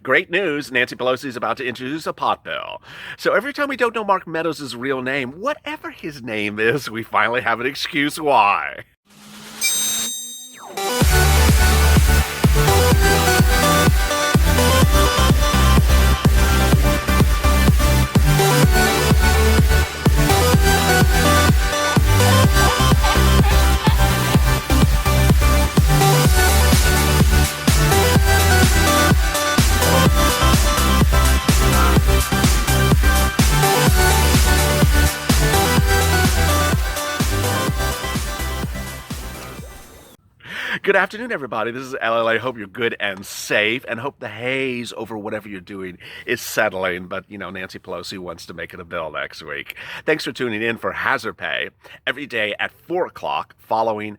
Great news, Nancy Pelosi is about to introduce a pot bill. So every time we don't know Mark Meadows' real name, whatever his name is, we finally have an excuse why. Good afternoon, everybody. This is LLA. Hope you're good and safe, and hope the haze over whatever you're doing is settling. But, Nancy Pelosi wants to make it a bill next week. Thanks for tuning in for Hazard Pay every day at 4 o'clock following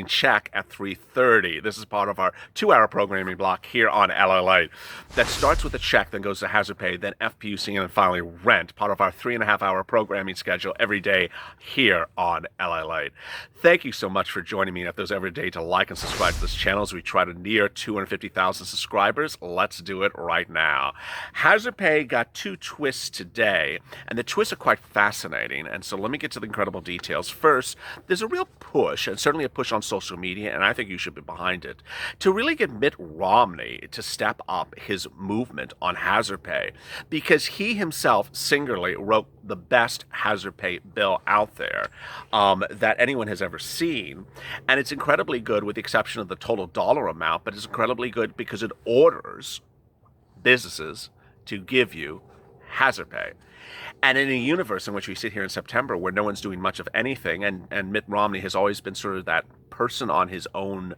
check at 3:30. This is part of our 2-hour programming block here on LLA that starts with a check, then goes to Hazard Pay, then FPUC, and then finally rent, part of our 3.5-hour programming schedule every day here on LLA. Thank you so much for joining me at those every day to like and subscribe to this channel as we try to near 250,000 subscribers. Let's do it right now. Hazard Pay got 2 twists today, and the twists are quite fascinating. And so let me get to the incredible details. First, there's a real push, and certainly a push on social media, and I think you should be behind it, to really get Mitt Romney to step up his movement on Hazard Pay, because he himself singularly wrote the best Hazard Pay bill out there that anyone has ever seen. And it's incredibly good with the exception of the total dollar amount, but it's incredibly good because it orders businesses to give you Hazard Pay. And in a universe in which we sit here in September where no one's doing much of anything, and Mitt Romney has always been sort of that person on his own,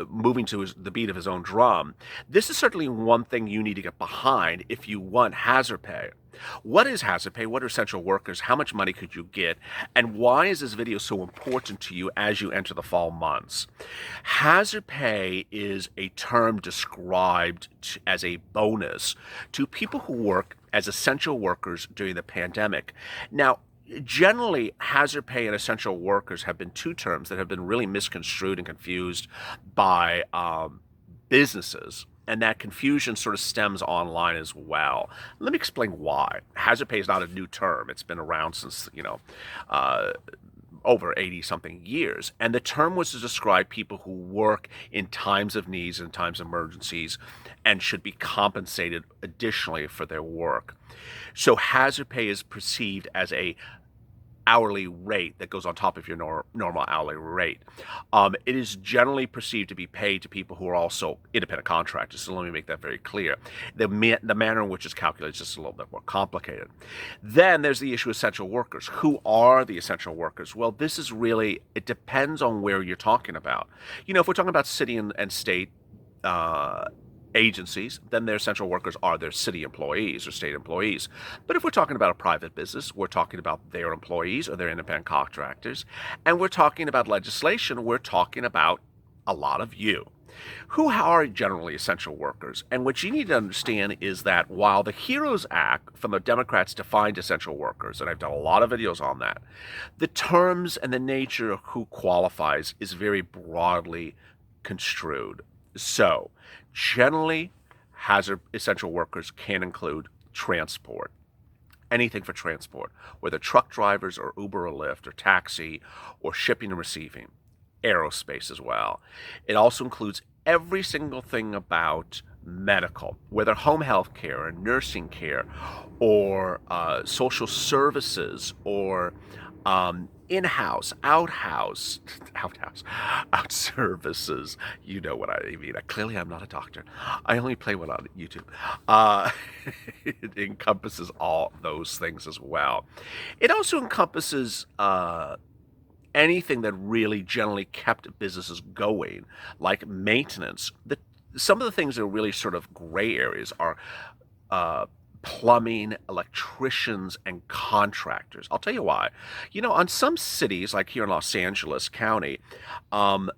moving to the beat of his own drum, this is certainly one thing you need to get behind if you want Hazard Pay. What is Hazard Pay? What are essential workers? How much money could you get? And why is this video so important to you as you enter the fall months? Hazard Pay is a term described as a bonus to people who work as essential workers during the pandemic. Now, generally, hazard pay and essential workers have been 2 terms that have been really misconstrued and confused by businesses. And that confusion sort of stems online as well. Let me explain why. Hazard pay is not a new term. It's been around since, over 80-something years. And the term was to describe people who work in times of needs and times of emergencies and should be compensated additionally for their work. So hazard pay is perceived as a hourly rate that goes on top of your normal hourly rate. It is generally perceived to be paid to people who are also independent contractors, so let me make that very clear. The manner in which it's calculated is just a little bit more complicated. Then there's the issue of essential workers. Who are the essential workers? Well, this is really, it depends on where you're talking about. If we're talking about city and state agencies, then their essential workers are their city employees or state employees. But if we're talking about a private business, we're talking about their employees or their independent contractors. And we're talking about legislation, we're talking about a lot of you. Who are generally essential workers? And what you need to understand is that while the HEROES Act from the Democrats defined essential workers, and I've done a lot of videos on that, the terms and the nature of who qualifies is very broadly construed. So, generally, hazard essential workers can include transport, anything for transport, whether truck drivers or Uber or Lyft or taxi or shipping and receiving, aerospace as well. It also includes every single thing about medical, whether home health care or nursing care or social services or in-house, out services. You know what I mean. Clearly, I'm not a doctor. I only play one on YouTube. It encompasses all those things as well. It also encompasses anything that really generally kept businesses going, like maintenance. Some of the things that are really sort of gray areas are plumbing, electricians, and contractors. I'll tell you why. On some cities, like here in Los Angeles County,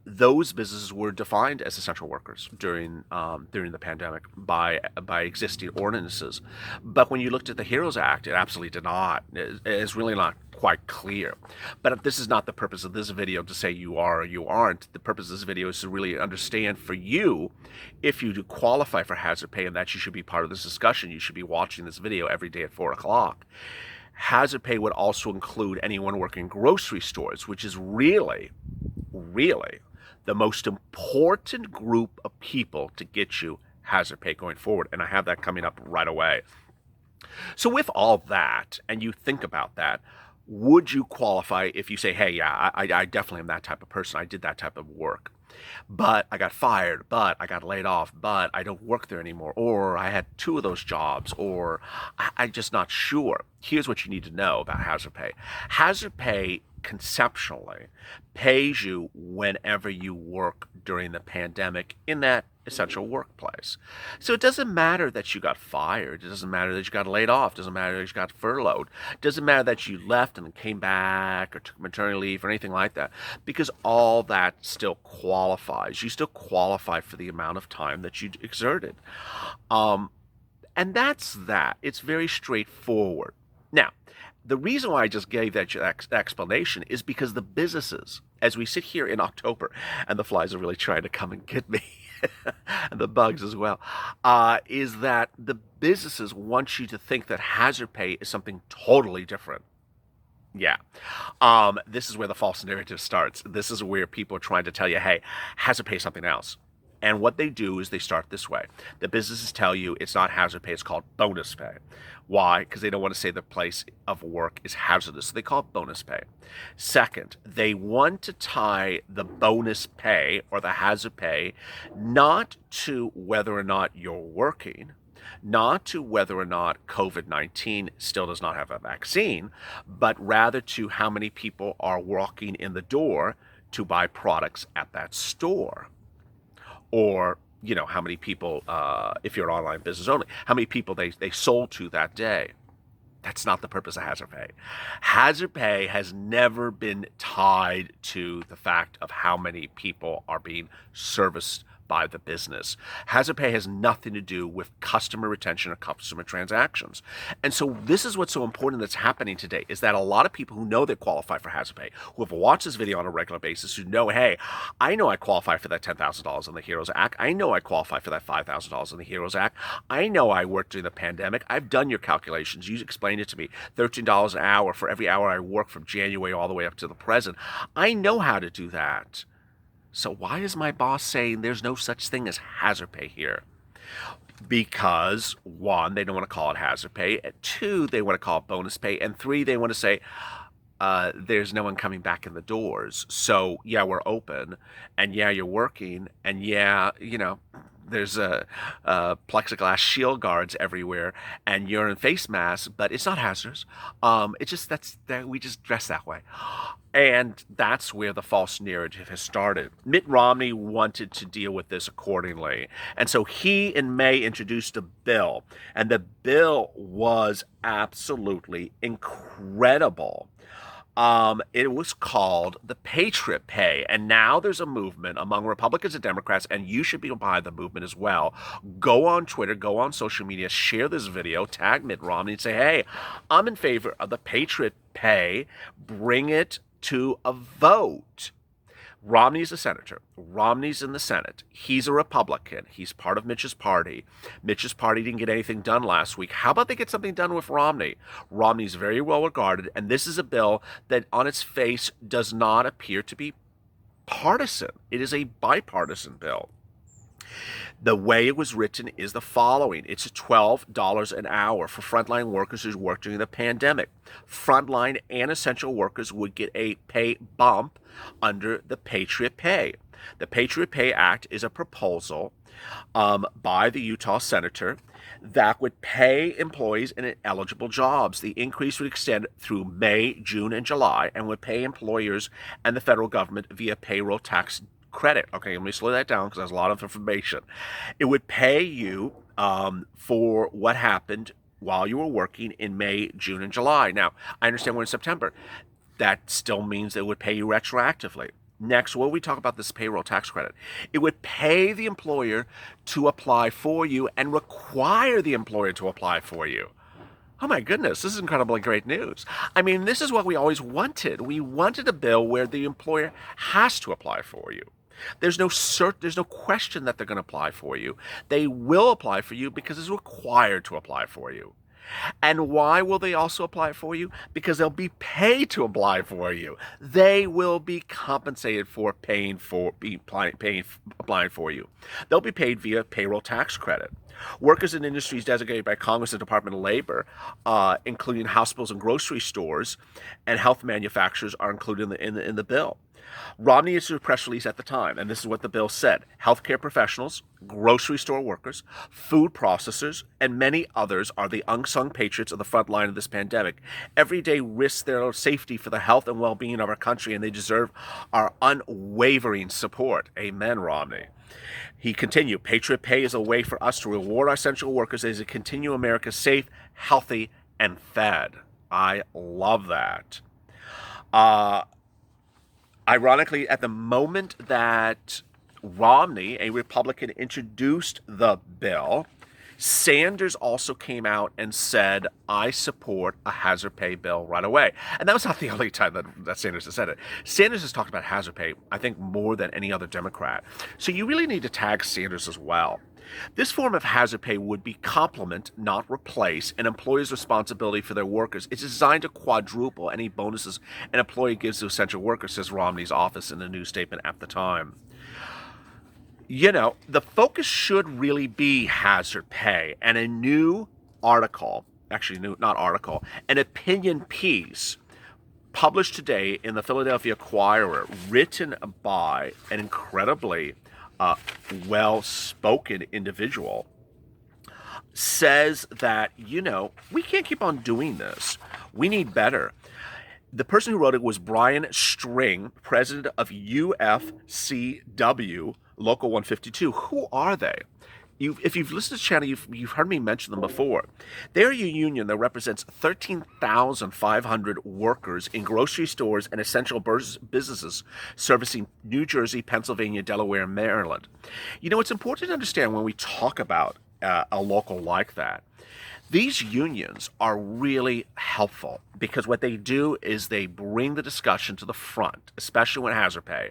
those businesses were defined as essential workers during the pandemic by existing ordinances. But when you looked at the HEROES Act, it absolutely did not. It's really not quite clear. But this is not the purpose of this video to say you are or you aren't. The purpose of this video is to really understand for you if you do qualify for hazard pay, and that you should be part of this discussion. You should be watching this video every day at 4 o'clock. Hazard pay would also include anyone working in grocery stores, which is really, really the most important group of people to get you hazard pay going forward. And I have that coming up right away. So with all that, and you think about that, would you qualify if you say, hey, yeah, I definitely am that type of person. I did that type of work. But I got fired, but I got laid off, but I don't work there anymore, or I had 2 of those jobs, or I'm just not sure. Here's what you need to know about hazard pay. Hazard pay conceptually pays you whenever you work during the pandemic in that essential workplace. So it doesn't matter that you got fired. It doesn't matter that you got laid off. It doesn't matter that you got furloughed. It doesn't matter that you left and came back or took maternity leave or anything like that, because all that still qualifies. You still qualify for the amount of time that you exerted. And that's that. It's very straightforward. Now, the reason why I just gave that explanation is because the businesses, as we sit here in October, and the flies are really trying to come and get me, and the bugs as well, is that the businesses want you to think that hazard pay is something totally different. Yeah. This is where the false narrative starts. This is where people are trying to tell you, hey, hazard pay is something else. And what they do is they start this way. The businesses tell you it's not hazard pay, it's called bonus pay. Why? Because they don't want to say the place of work is hazardous. So they call it bonus pay. Second, they want to tie the bonus pay or the hazard pay not to whether or not you're working, not to whether or not COVID-19 still does not have a vaccine, but rather to how many people are walking in the door to buy products at that store. Or, how many people, if you're an online business only, how many people they sold to that day. That's not the purpose of hazard pay. Hazard pay has never been tied to the fact of how many people are being serviced by the business. Hazard pay has nothing to do with customer retention or customer transactions. And so this is what's so important that's happening today, is that a lot of people who know they qualify for hazard pay, who have watched this video on a regular basis, who know, hey, I know I qualify for that $10,000 in the HEROES Act. I know I qualify for that $5,000 in the HEROES Act. I know I worked during the pandemic. I've done your calculations. You explained it to me. $13 an hour for every hour I work from January all the way up to the present. I know how to do that. So why is my boss saying there's no such thing as hazard pay here? Because 1, they don't want to call it hazard pay. 2, they want to call it bonus pay. And 3, they want to say there's no one coming back in the doors. So yeah, we're open, and yeah, you're working, and yeah, there's plexiglass shield guards everywhere, and you're in face masks, but it's not hazardous. It's just we just dress that way. And that's where the false narrative has started. Mitt Romney wanted to deal with this accordingly. And so he, in May, introduced a bill. And the bill was absolutely incredible. It was called the Patriot Pay. And now there's a movement among Republicans and Democrats, and you should be behind the movement as well. Go on Twitter, go on social media, share this video, tag Mitt Romney, and say, hey, I'm in favor of the Patriot Pay. Bring it to a vote. Romney's a senator. Romney's in the Senate. He's a Republican. He's part of Mitch's party. Mitch's party didn't get anything done last week. How about they get something done with Romney? Romney's very well regarded, and this is a bill that on its face does not appear to be partisan. It is a bipartisan bill. The way it was written is the following. It's $12 an hour for frontline workers who worked during the pandemic. Frontline and essential workers would get a pay bump under the Patriot Pay. The Patriot Pay Act is a proposal by the Utah senator that would pay employees in eligible jobs. The increase would extend through May, June, and July, and would pay employers and the federal government via payroll tax credit. Okay, let me slow that down because there's a lot of information. It would pay you for what happened while you were working in May, June, and July. Now, I understand we're in September. That still means they would pay you retroactively. Next, when we talk about this payroll tax credit, it would pay the employer to apply for you and require the employer to apply for you. Oh my goodness, this is incredibly great news. I mean, this is what we always wanted. We wanted a bill where the employer has to apply for you. There's no question that they're going to apply for you. They will apply for you because it's required to apply for you. And why will they also apply for you? Because they'll be paid to apply for you. They will be compensated for applying for you. They'll be paid via payroll tax credit. Workers in industries designated by Congress and Department of Labor, including hospitals and grocery stores, and health manufacturers, are included in the bill. Romney issued a press release at the time, and this is what the bill said: healthcare professionals, grocery store workers, food processors, and many others are the unsung patriots of the front line of this pandemic. Every day risks their safety for the health and well-being of our country, and they deserve our unwavering support. Amen, Romney. He continued, Patriot Pay is a way for us to reward our essential workers as they continue America safe, healthy, and fed. I love that. Ironically, at the moment that Romney, a Republican, introduced the bill, Sanders also came out and said, I support a hazard pay bill right away. And that was not the only time that Sanders has said it. Sanders has talked about hazard pay, I think, more than any other Democrat. So you really need to tag Sanders as well. This form of hazard pay would be complement, not replace, an employer's responsibility for their workers. It's designed to quadruple any bonuses an employee gives to essential workers, says Romney's office in a news statement at the time. You know, the focus should really be hazard pay, and a new article, an opinion piece published today in the Philadelphia Inquirer, written by an incredibly well-spoken individual, says that, we can't keep on doing this. We need better. The person who wrote it was Brian String, president of UFCW Local 152. Who are they? If you've listened to the channel, you've heard me mention them before. They're a union that represents 13,500 workers in grocery stores and essential businesses servicing New Jersey, Pennsylvania, Delaware, and Maryland. It's important to understand when we talk about a local like that, these unions are really helpful because what they do is they bring the discussion to the front, especially when hazard pay,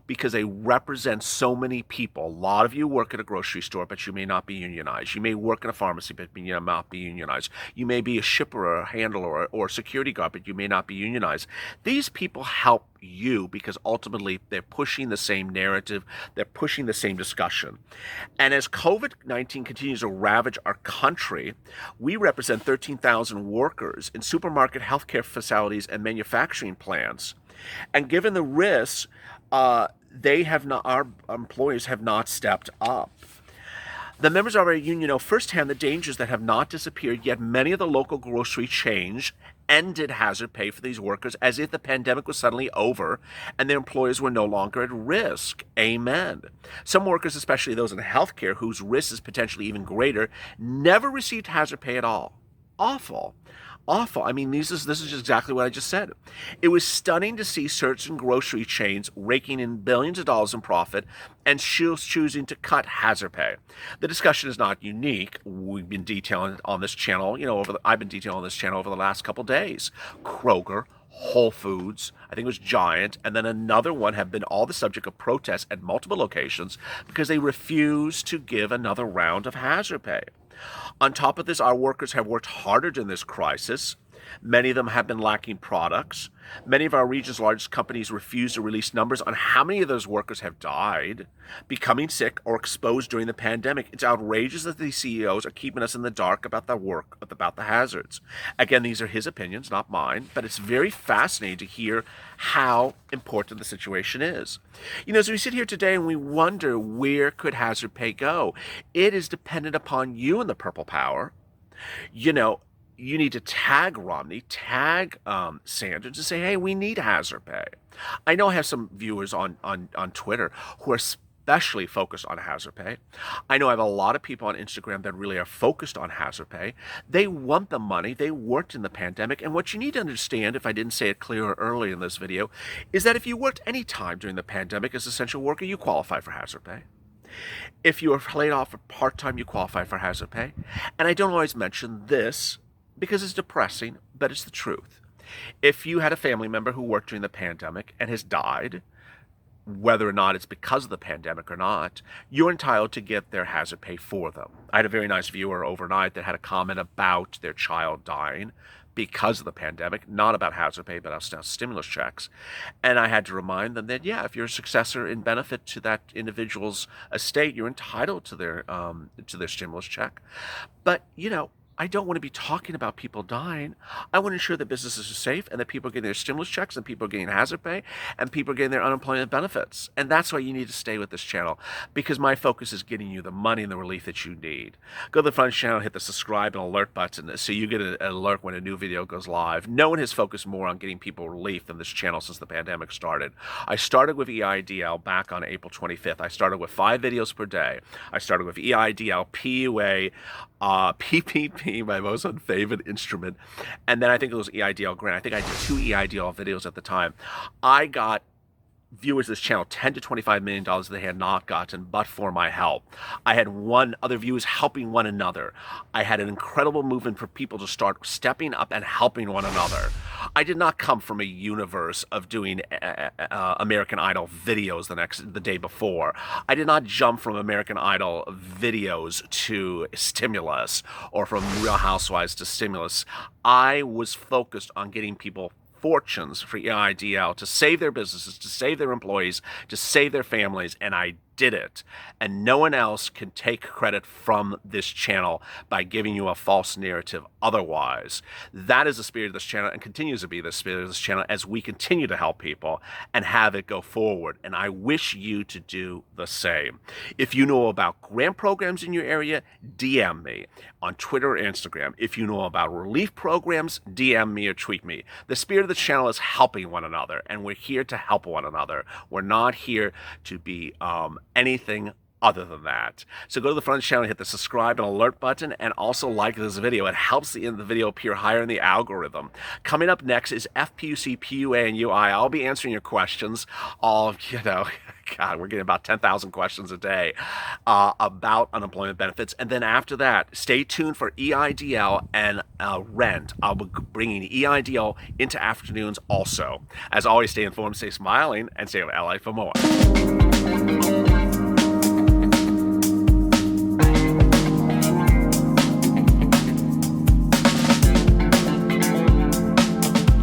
because they represent so many people. A lot of you work at a grocery store, but you may not be unionized. You may work in a pharmacy, but you may not be unionized. You may be a shipper or a handler or a security guard, but you may not be unionized. These people help you because ultimately they're pushing the same narrative, they're pushing the same discussion. And as COVID-19 continues to ravage our country, we represent 13,000 workers in supermarket, healthcare facilities, and manufacturing plants. And given the risks, our employers have not stepped up. The members of our union know firsthand the dangers that have not disappeared, yet many of the local grocery chains ended hazard pay for these workers as if the pandemic was suddenly over and their employers were no longer at risk. Amen. Some workers, especially those in healthcare, whose risk is potentially even greater, never received hazard pay at all. Awful. Awful. I mean, this is just exactly what I just said. It was stunning to see certain grocery chains raking in billions of dollars in profit and choosing to cut hazard pay. The discussion is not unique. We've been detailing on this channel, I've been detailing on this channel over the last couple days. Kroger, Whole Foods, I think it was Giant, and then another one have been all the subject of protests at multiple locations because they refuse to give another round of hazard pay. On top of this, our workers have worked harder during this crisis. Many of them have been lacking products. Many of our region's largest companies refuse to release numbers on how many of those workers have died, becoming sick, or exposed during the pandemic. It's outrageous that these CEOs are keeping us in the dark about the hazards. Again, these are his opinions, not mine, but it's very fascinating to hear how important the situation is. As we sit here today and we wonder where could hazard pay go, it is dependent upon you and the Purple Power. You need to tag Romney, tag Sanders, and say, hey, we need hazard pay. I know I have some viewers on Twitter who are especially focused on hazard pay. I know I have a lot of people on Instagram that really are focused on hazard pay. They want the money. They worked in the pandemic. And what you need to understand, if I didn't say it clearer earlier in this video, is that if you worked any time during the pandemic as an essential worker, you qualify for hazard pay. If you were laid off for part-time, you qualify for hazard pay. And I don't always mention this, because it's depressing, but it's the truth. If you had a family member who worked during the pandemic and has died, whether or not it's because of the pandemic or not, you're entitled to get their hazard pay for them. I had a very nice viewer overnight that had a comment about their child dying because of the pandemic, not about hazard pay, but about stimulus checks. And I had to remind them that, yeah, if you're a successor in benefit to that individual's estate, you're entitled to their stimulus check. But, I don't want to be talking about people dying. I want to ensure that businesses are safe and that people are getting their stimulus checks and people are getting hazard pay and people are getting their unemployment benefits. And that's why you need to stay with this channel, because my focus is getting you the money and the relief that you need. Go to the front channel, hit the subscribe and alert button so you get an alert when a new video goes live. No one has focused more on getting people relief than this channel since the pandemic started. I started with EIDL back on April 25th. I started with 5 videos per day. I started with EIDL, PUA, PPP, my most unfavored instrument, and then I think it was EIDL grant. I think I did 2 EIDL videos at the time. I got viewers of this channel $10 to $25 million they had not gotten but for my help. I had other viewers helping one another. I had an incredible movement for people to start stepping up and helping one another. I did not come from a universe of doing American Idol videos the day before. I did not jump from American Idol videos to Stimulus or from Real Housewives to Stimulus. I was focused on getting people fortunes for EIDL to save their businesses, to save their employees, to save their families, and I did it. And no one else can take credit from this channel by giving you a false narrative otherwise. That is the spirit of this channel and continues to be the spirit of this channel as we continue to help people and have it go forward. And I wish you to do the same. If you know about grant programs in your area, DM me on Twitter or Instagram. If you know about relief programs, DM me or tweet me. The spirit of the channel is helping one another, and we're here to help one another. We're not here to be anything other than that. So go to the front channel, hit the subscribe and alert button, and also like this video. It helps the video appear higher in the algorithm. Coming up next is FPUC, PUA, and UI. I'll be answering your questions. God, we're getting about 10,000 questions a day about unemployment benefits. And then after that, stay tuned for EIDL and rent. I'll be bringing EIDL into afternoons also. As always, stay informed, stay smiling, and stay with LA for more.